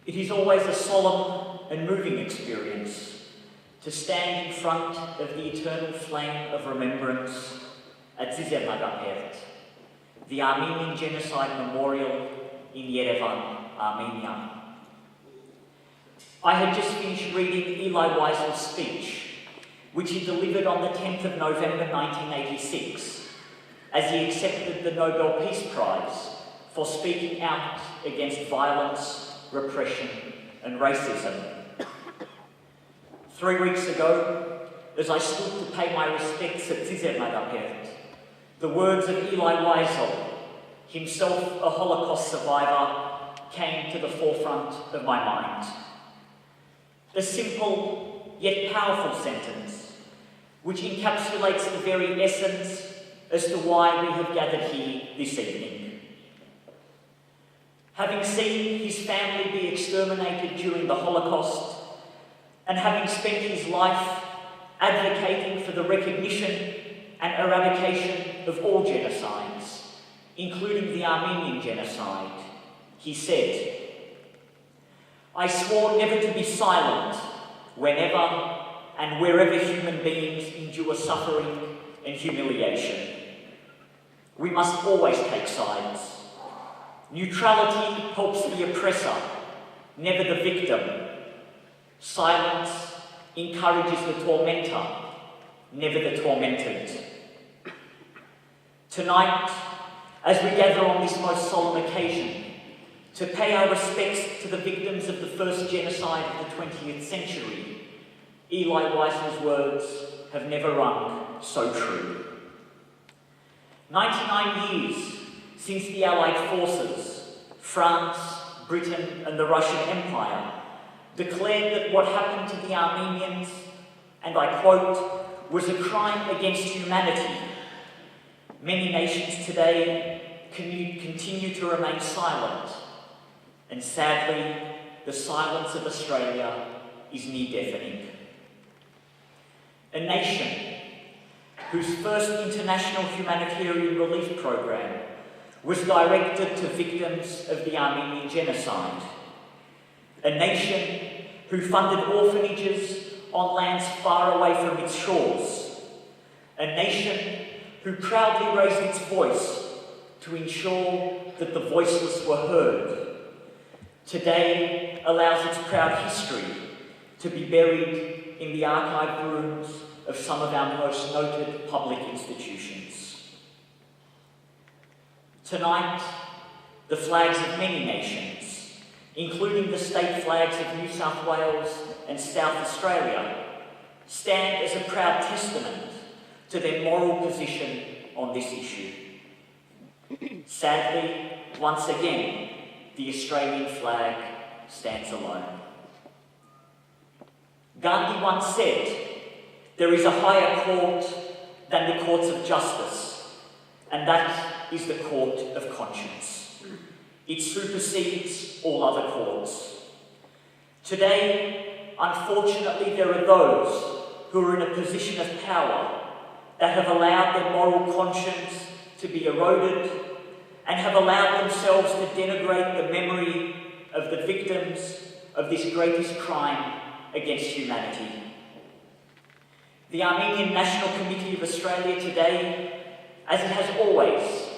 It is always a solemn and moving experience to stand in front of the eternal flame of remembrance at Zizemagapert, the Armenian Genocide Memorial in Yerevan, Armenia. I had just finished reading Eli Wiesel's speech, which he delivered on the 10th of November 1986, as he accepted the Nobel Peace Prize for speaking out against violence, repression and racism. 3 weeks ago, as I stood to pay my respects at Zizemagapert, the words of Eli Wiesel, himself a Holocaust survivor, came to the forefront of my mind. A simple yet powerful sentence, which encapsulates the very essence as to why we have gathered here this evening. Having seen his family be exterminated during the Holocaust, and having spent his life advocating for the recognition and eradication of all genocides, including the Armenian Genocide, he said, "I swore never to be silent whenever and wherever human beings endure suffering and humiliation. We must always take sides. Neutrality helps the oppressor, never the victim. Silence encourages the tormentor, never the tormented." Tonight, as we gather on this most solemn occasion to pay our respects to the victims of the first genocide of the 20th century, Eli Wiesel's words have never rung so true. 99 years since the Allied forces, France, Britain and the Russian Empire, declared that what happened to the Armenians, and I quote, was a crime against humanity. Many nations today continue to remain silent, and sadly, the silence of Australia is near-deafening. A nation whose first international humanitarian relief program was directed to victims of the Armenian Genocide. A nation who funded orphanages on lands far away from its shores. A nation who proudly raised its voice to ensure that the voiceless were heard, today allows its proud history to be buried in the archived ruins of some of our most noted public institutions. Tonight, the flags of many nations, including the state flags of New South Wales and South Australia, stand as a proud testament to their moral position on this issue. Sadly, once again, the Australian flag stands alone. Gandhi once said, "There is a higher court than the courts of justice, and that is the court of conscience. It supersedes all other courts." Today, unfortunately, there are those who are in a position of power that have allowed their moral conscience to be eroded and have allowed themselves to denigrate the memory of the victims of this greatest crime against humanity. The Armenian National Committee of Australia today, as it has always,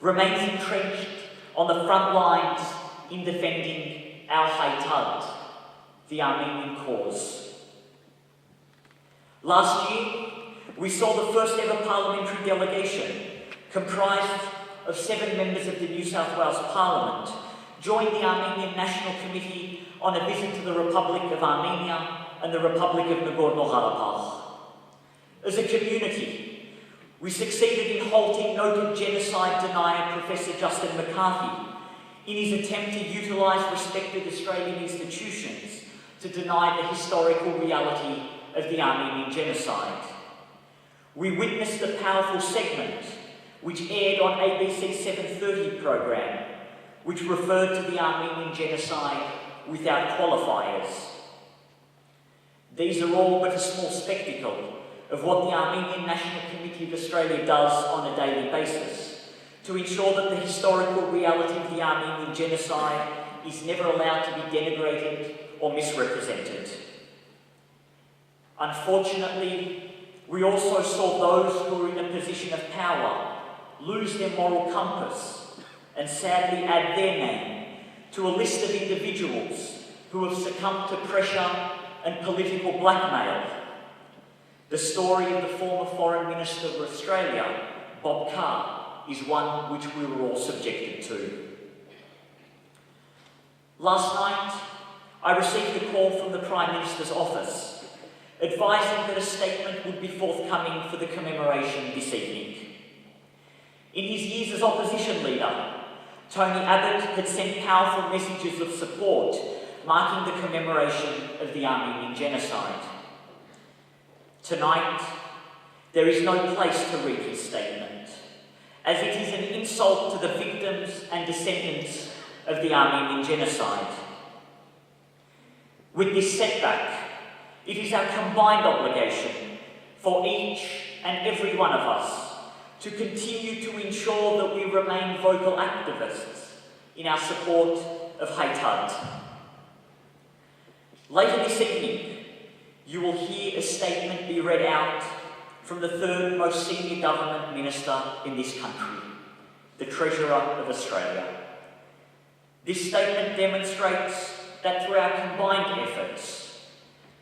remains entrenched on the front lines in defending our Haitad, the Armenian cause. Last year, we saw the first ever parliamentary delegation, comprised of 7 members of the New South Wales Parliament, join the Armenian National Committee on a visit to the Republic of Armenia and the Republic of Nagorno-Karabakh. As a community, we succeeded in halting noted genocide denier Professor Justin McCarthy in his attempt to utilise respected Australian institutions to deny the historical reality of the Armenian Genocide. We witnessed a powerful segment which aired on ABC's 7:30 programme, which referred to the Armenian Genocide without qualifiers. These are all but a small spectacle of what the Armenian National Committee of Australia does on a daily basis to ensure that the historical reality of the Armenian Genocide is never allowed to be denigrated or misrepresented. Unfortunately, we also saw those who were in a position of power lose their moral compass and sadly add their name to a list of individuals who have succumbed to pressure and political blackmail. The story of the former Foreign Minister of Australia, Bob Carr, is one which we were all subjected to. Last night, I received a call from the Prime Minister's office advising that a statement would be forthcoming for the commemoration this evening. In his years as opposition leader, Tony Abbott had sent powerful messages of support marking the commemoration of the Armenian Genocide. Tonight, there is no place to read his statement, as it is an insult to the victims and descendants of the Armenian Genocide. With this setback, it is our combined obligation for each and every one of us to continue to ensure that we remain vocal activists in our support of Haitad. Later this evening, you will hear a statement be read out from the third most senior government minister in this country, the Treasurer of Australia. This statement demonstrates that through our combined efforts,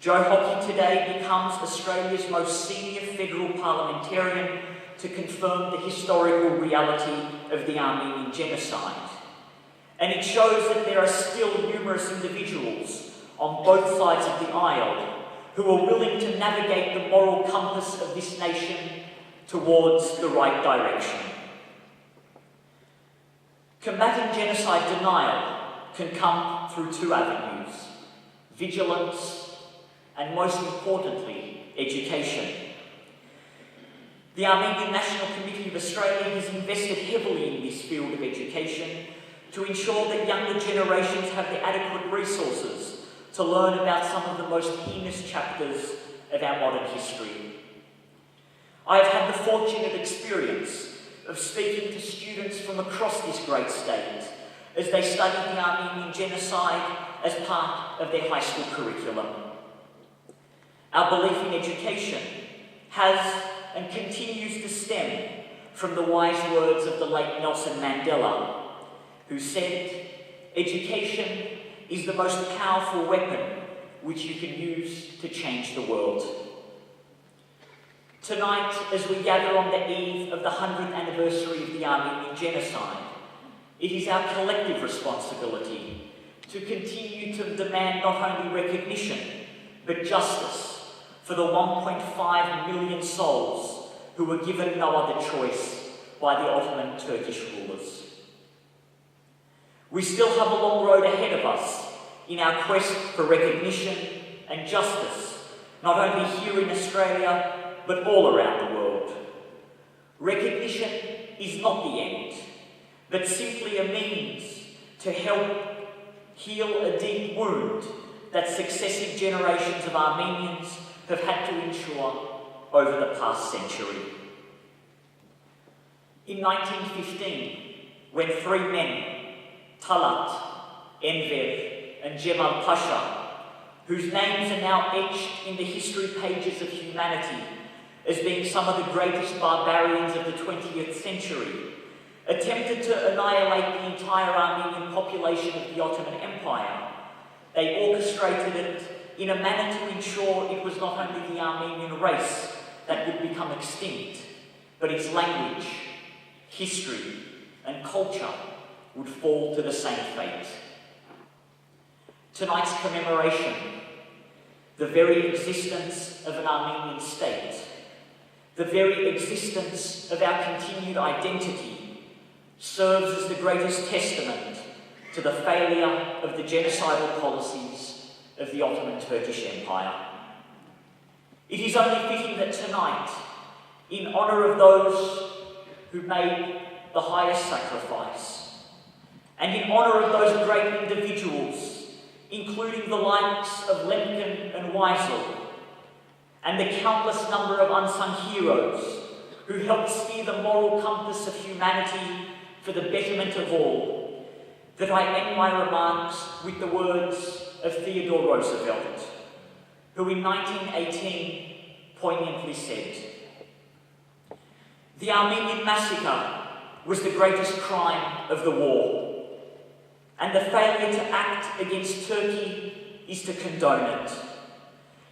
Joe Hockey today becomes Australia's most senior federal parliamentarian to confirm the historical reality of the Armenian Genocide. And it shows that there are still numerous individuals on both sides of the aisle who are willing to navigate the moral compass of this nation towards the right direction. Combating genocide denial can come through two avenues: vigilance and, most importantly, education. The Armenian National Committee of Australia has invested heavily in this field of education to ensure that younger generations have the adequate resources to learn about some of the most heinous chapters of our modern history. I have had the fortunate experience of speaking to students from across this great state as they study the Armenian Genocide as part of their high school curriculum. Our belief in education has and continues to stem from the wise words of the late Nelson Mandela, who said, "Education is the most powerful weapon which you can use to change the world." Tonight, as we gather on the eve of the 100th anniversary of the Armenian Genocide, it is our collective responsibility to continue to demand not only recognition, but justice for the 1.5 million souls who were given no other choice by the Ottoman Turkish rulers. We still have a long road ahead of us in our quest for recognition and justice, not only here in Australia, but all around the world. Recognition is not the end, but simply a means to help heal a deep wound that successive generations of Armenians have had to endure over the past century. In 1915, when three men, Talat, Enver, and Cemal Pasha, whose names are now etched in the history pages of humanity as being some of the greatest barbarians of the 20th century, attempted to annihilate the entire Armenian population of the Ottoman Empire, they orchestrated it in a manner to ensure it was not only the Armenian race that would become extinct, but its language, history, and culture would fall to the same fate. Tonight's commemoration, the very existence of an Armenian state, the very existence of our continued identity, serves as the greatest testament to the failure of the genocidal policies of the Ottoman Turkish Empire. It is only fitting that tonight, in honour of those who made the highest sacrifice, and in honour of those great individuals, including the likes of Lemkin and Weisel, and the countless number of unsung heroes who helped steer the moral compass of humanity for the betterment of all, that I end my remarks with the words of Theodore Roosevelt, who in 1918 poignantly said, "The Armenian massacre was the greatest crime of the war, and the failure to act against Turkey is to condone it.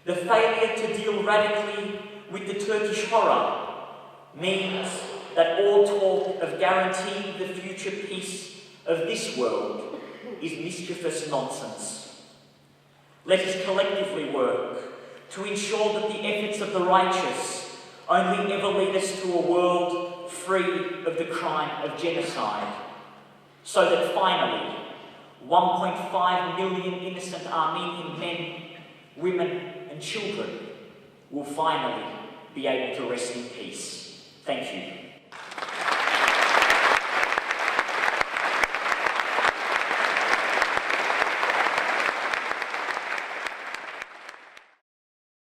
The failure to deal radically with the Turkish horror means that all talk of guaranteeing the future peace of this world is mischievous nonsense. Let us collectively work to ensure that the efforts of the righteous only ever lead us to a world free of the crime of genocide, so that finally 1.5 million innocent Armenian men, women and children will finally be able to rest in peace." Thank you.